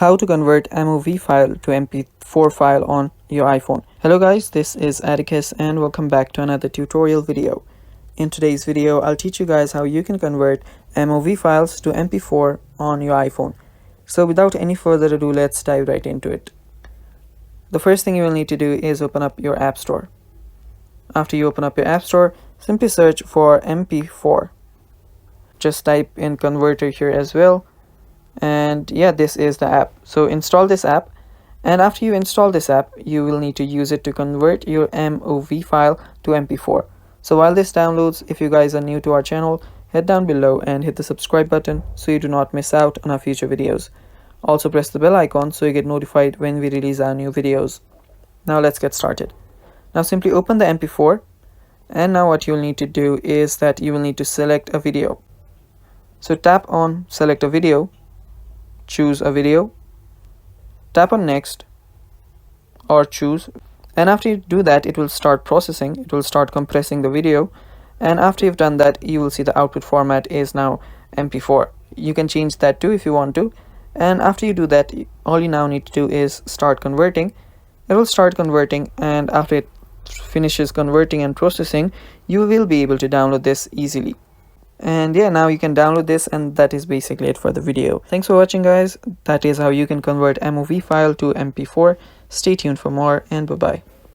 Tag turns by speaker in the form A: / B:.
A: how to convert MOV file to MP4 file on your iPhone. Hello guys, this is Atticus and welcome back to another tutorial video. In today's video, I'll teach you guys how you can convert MOV files to MP4 on your iPhone. So without any further ado, let's dive right into it. The first thing you will need to do is open up your App Store. After you open up your App Store, simply search for MP4. Just type in converter here as well. And yeah, this is the app. So install this app, and after you install this app, you will need to use it to convert your MOV file to MP4. So while this downloads, if you guys are new to our channel, head down below and hit the subscribe button so you do not miss out on our future videos. Also press the bell icon so you get notified when we release our new videos. Now let's get started. Now simply open the MP4, and now what you'll need to do is that you will need to select a video. So tap on select a video, choose a video, tap on next or choose, and after you do that, it will start processing, it will start compressing the video, and after you've done that, you will see the output format is now MP4. You can change that too if you want to, and after you do that, all you now need to do is start converting. It will start converting, and after it finishes converting and processing, you will be able to download this easily. And yeah, now you can download this, and that is basically it for the video. Thanks for watching guys. That is how you can convert MOV file to MP4. Stay tuned for more, and bye bye.